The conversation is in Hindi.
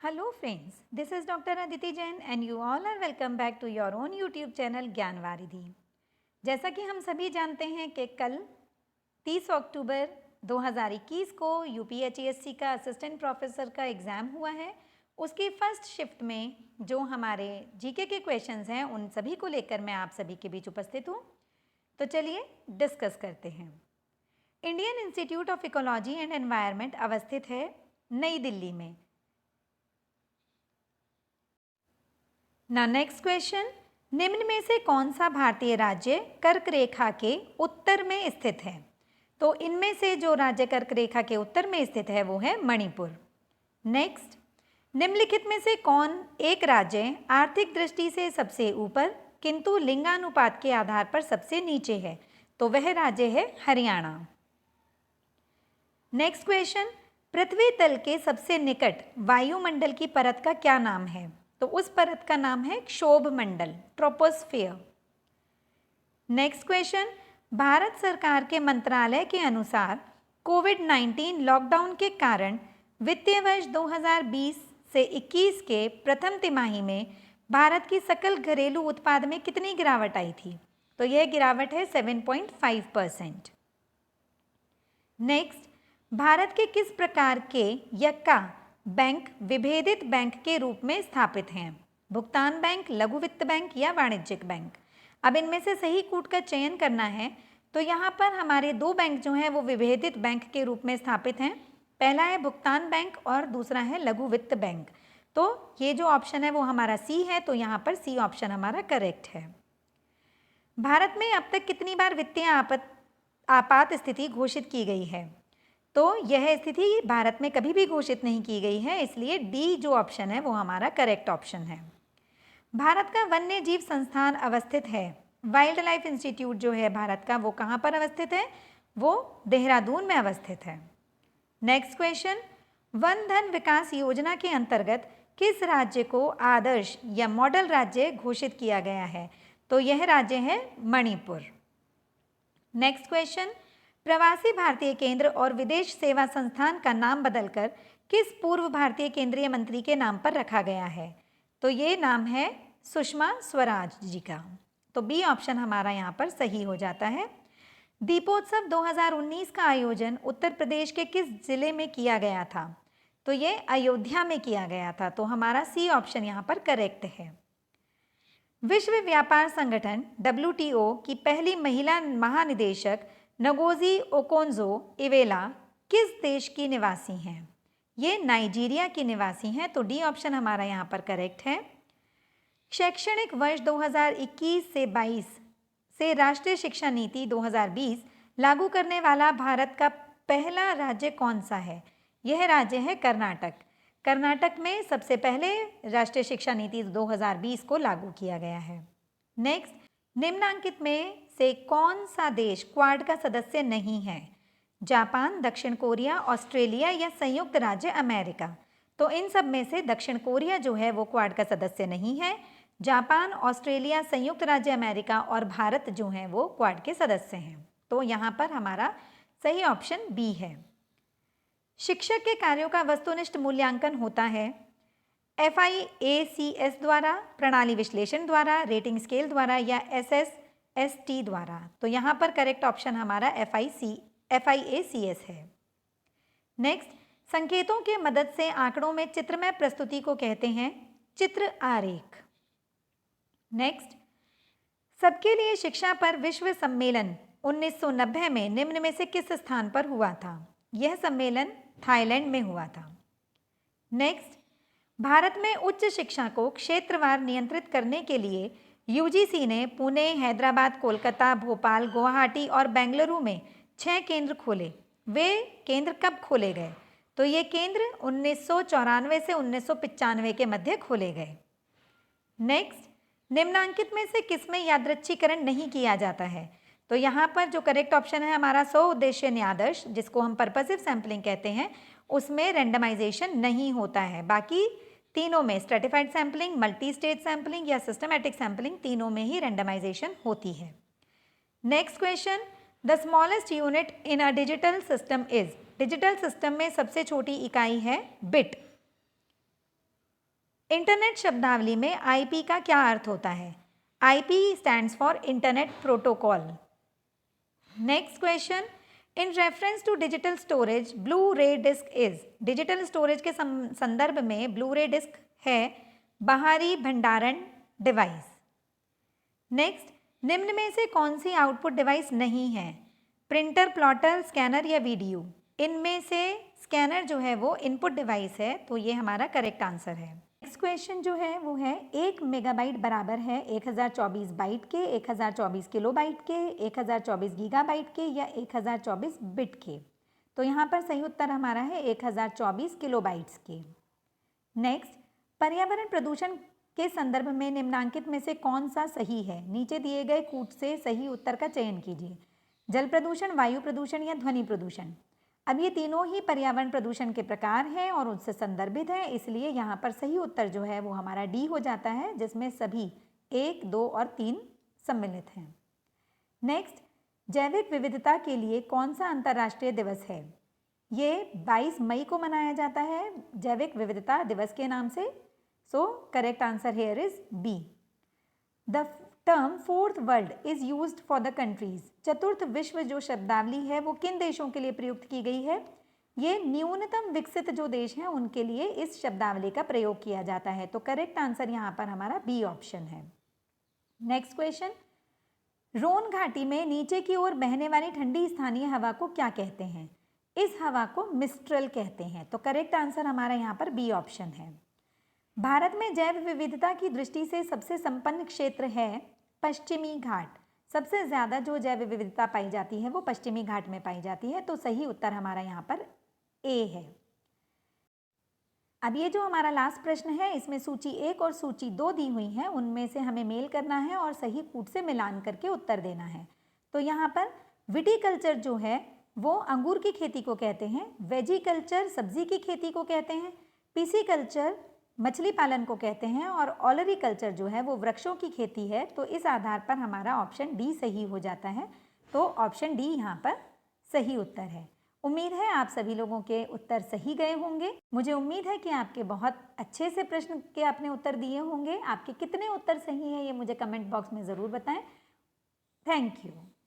Hello friends, this is Dr. Aditi Jain and you all are welcome back to your own YouTube channel ज्ञानवारिधि। जैसा कि हम सभी जानते हैं कि कल 30 अक्टूबर 2021 को UPHESC का असिस्टेंट प्रोफेसर का एग्ज़ाम हुआ है। उसकी फर्स्ट शिफ्ट में जो हमारे जीके के क्वेश्चंस हैं उन सभी को लेकर मैं आप सभी के बीच उपस्थित हूँ। तो चलिए डिस्कस करते हैं। Indian institute of ecology and environment अवस्थित है नई दिल्ली में। ना नेक्स्ट क्वेश्चन, निम्न में से कौन सा भारतीय राज्य कर्क रेखा के उत्तर में स्थित है? तो इनमें से जो राज्य कर्क रेखा के उत्तर में स्थित है वो है मणिपुर। नेक्स्ट, निम्नलिखित में से कौन एक राज्य आर्थिक दृष्टि से सबसे ऊपर किंतु लिंगानुपात के आधार पर सबसे नीचे है? तो वह राज्य है हरियाणा। नेक्स्ट क्वेश्चन, पृथ्वी तल के सबसे निकट वायुमंडल की परत का क्या नाम है? तो उस परत का नाम है क्षोभ मंडल, ट्रोपोस्फियर। नेक्स्ट क्वेश्चन, भारत सरकार के मंत्रालय के अनुसार कोविड-19 लॉकडाउन के कारण वित्तीय वर्ष 2020 से 21 के प्रथम तिमाही में भारत की सकल घरेलू उत्पाद में कितनी गिरावट आई थी? तो यह गिरावट है 7.5%। नेक्स्ट, भारत के किस प्रकार के यक्का बैंक विभेदित बैंक के रूप में स्थापित हैं? भुगतान बैंक, लघु वित्त बैंक या वाणिज्यिक बैंक? अब इनमें से सही कूट का चयन करना है। तो यहाँ पर हमारे दो बैंक जो हैं वो विभेदित बैंक के रूप में स्थापित हैं। पहला है भुगतान बैंक और दूसरा है लघु वित्त बैंक। तो ये जो ऑप्शन है वो हमारा सी है, तो यहाँ पर सी ऑप्शन हमारा करेक्ट है। भारत में अब तक कितनी बार वित्तीय आपात स्थिति घोषित की गई है? तो यह स्थिति भारत में कभी भी घोषित नहीं की गई है, इसलिए डी जो ऑप्शन है वो हमारा करेक्ट ऑप्शन है। भारत का वन्य जीव संस्थान अवस्थित है, वाइल्ड लाइफ इंस्टीट्यूट जो है भारत का वो कहाँ पर अवस्थित है? वो देहरादून में अवस्थित है। नेक्स्ट क्वेश्चन, वन धन विकास योजना के अंतर्गत किस राज्य को आदर्श या मॉडल राज्य घोषित किया गया है? तो यह राज्य है मणिपुर। नेक्स्ट क्वेश्चन, प्रवासी भारतीय केंद्र और विदेश सेवा संस्थान का नाम बदलकर किस पूर्व भारतीय केंद्रीय मंत्री के नाम पर रखा गया है? तो ये नाम है सुषमा स्वराज जी का। तो बी ऑप्शन हमारा यहाँ पर सही हो जाता है। दीपोत्सव 2019 का आयोजन उत्तर प्रदेश के किस जिले में किया गया था? तो ये अयोध्या में किया गया था, तो हमारा सी ऑप्शन यहाँ पर करेक्ट है। विश्व व्यापार संगठन WTO की पहली महिला महानिदेशक नगोजी ओकोंजो-इवेला किस देश की निवासी हैं? ये नाइजीरिया की निवासी हैं, तो डी ऑप्शन हमारा यहाँ पर करेक्ट है। शैक्षणिक वर्ष 2021 से 22 से राष्ट्रीय शिक्षा नीति 2020 लागू करने वाला भारत का पहला राज्य कौन सा है? यह राज्य है कर्नाटक। कर्नाटक में सबसे पहले राष्ट्रीय शिक्षा नीति 2020 को लागू किया गया है। नेक्स्ट, निम्नांकित में से कौन सा देश क्वाड का सदस्य नहीं है? जापान, दक्षिण कोरिया, ऑस्ट्रेलिया या संयुक्त राज्य अमेरिका? तो इन सब में से दक्षिण कोरिया जो है वो क्वाड का सदस्य नहीं है। जापान, ऑस्ट्रेलिया, संयुक्त राज्य अमेरिका और भारत जो हैं वो क्वाड के सदस्य हैं। तो यहाँ पर हमारा सही ऑप्शन बी है। शिक्षक के कार्यों का वस्तुनिष्ठ मूल्यांकन होता है FIACS द्वारा, प्रणाली विश्लेषण द्वारा, रेटिंग स्केल द्वारा या SSST द्वारा? तो यहाँ पर करेक्ट ऑप्शन हमारा FIACS है। नेक्स्ट, संकेतों के मदद से आंकड़ों में चित्रमय प्रस्तुति को कहते हैं चित्र आरेख। नेक्स्ट, सबके लिए शिक्षा पर विश्व सम्मेलन 1990 में निम्न में से किस स्थान पर हुआ था? यह सम्मेलन थाईलैंड में हुआ था। नेक्स्ट, भारत में उच्च शिक्षा को क्षेत्रवार नियंत्रित करने के लिए UGC ने पुणे, हैदराबाद, कोलकाता, भोपाल, गुवाहाटी और बेंगलुरु में 6 केंद्र खोले। वे केंद्र कब खोले गए? तो ये केंद्र 1994 से 1995 के मध्य खोले गए। नेक्स्ट, निम्नांकित में से किसमें यादृच्छीकरण नहीं किया जाता है? तो यहाँ पर जो करेक्ट ऑप्शन है हमारा स्व उद्देश्य न्यादर्श, जिसको हम पर्पसिव सैम्पलिंग कहते हैं, उसमें रेंडमाइजेशन नहीं होता है। बाकी तीनों में stratified sampling, multi stage sampling या सिस्टमैटिक सैम्पलिंग, तीनों में ही रेंडमाइजेशन होती है। Next question, the smallest unit in a digital system is? Digital system में सबसे छोटी इकाई है बिट। इंटरनेट शब्दावली में आईपी का क्या अर्थ होता है? IP stands for internet protocol. Next question, in reference to digital storage blue ray disc is. Digital storage के संदर्भ में ब्लू रे डिस्क है बाहरी भंडारण डिवाइस। नेक्स्ट, निम्न में से कौन सी आउटपुट डिवाइस नहीं है? प्रिंटर, प्लॉटर, स्कैनर या वीडियो। इनमें से स्कैनर जो है वो इनपुट डिवाइस है, तो ये हमारा करेक्ट आंसर है। नेक्स्ट क्वेश्चन जो है वो है 1 मेगाबाइट बराबर है 1024 बाइट के, 1024 किलोबाइट के, 1024 गीगाबाइट के या 1024 बिट के। तो यहाँ पर सही उत्तर हमारा है 1024 किलोबाइट्स के। नेक्स्ट, पर्यावरण प्रदूषण के संदर्भ में निम्नांकित में से कौन सा सही है? नीचे दिए गए कूट से सही उत्तर का चयन कीजिए। जल प्रदूषण, वायु प्रदूषण या ध्वनि प्रदूषण। अब ये तीनों ही पर्यावरण प्रदूषण के प्रकार हैं और उनसे संदर्भित हैं, इसलिए यहाँ पर सही उत्तर जो है वो हमारा डी हो जाता है, जिसमें सभी 1, 2 और 3 सम्मिलित हैं। नेक्स्ट, जैविक विविधता के लिए कौन सा अंतर्राष्ट्रीय दिवस है? ये 22 मई को मनाया जाता है जैविक विविधता दिवस के नाम से। So correct answer here is B. The term fourth world is used for the countries. चतुर्थ विश्व जो शब्दावली है वो किन देशों के लिए प्रयुक्त की गई है? ये न्यूनतम विकसित जो देश हैं उनके लिए इस शब्दावली का प्रयोग किया जाता है। तो करेक्ट आंसर यहाँ पर हमारा बी ऑप्शन है। नेक्स्ट क्वेश्चन, रोन घाटी में नीचे की ओर बहने वाली ठंडी स्थानीय हवा को क्या कहते हैं? इस हवा को मिस्ट्रल कहते हैं। तो करेक्ट आंसर हमारा यहाँ पर बी ऑप्शन है। भारत में जैव विविधता की दृष्टि से सबसे संपन्न क्षेत्र है पश्चिमी घाट। सबसे ज़्यादा जो जैव विविधता पाई जाती है वो पश्चिमी घाट में पाई जाती है, तो सही उत्तर हमारा यहाँ पर ए है। अब ये जो हमारा लास्ट प्रश्न है इसमें सूची 1 और सूची 2 दी हुई हैं, उनमें से हमें मेल करना है और सही कूट से मिलान करके उत्तर देना है। तो यहाँ पर विटिकल्चर जो है वो अंगूर की खेती को कहते हैं, वेजिकल्चर सब्जी की खेती को कहते हैं, पिसिकल्चर मछली पालन को कहते हैं और ऑलरिकल्चर जो है वो वृक्षों की खेती है। तो इस आधार पर हमारा ऑप्शन डी सही हो जाता है। तो ऑप्शन डी यहाँ पर सही उत्तर है। उम्मीद है आप सभी लोगों के उत्तर सही गए होंगे। मुझे उम्मीद है कि आपके बहुत अच्छे से प्रश्न के आपने उत्तर दिए होंगे। आपके कितने उत्तर सही हैं ये मुझे कमेंट बॉक्स में ज़रूर बताएं। Thank you.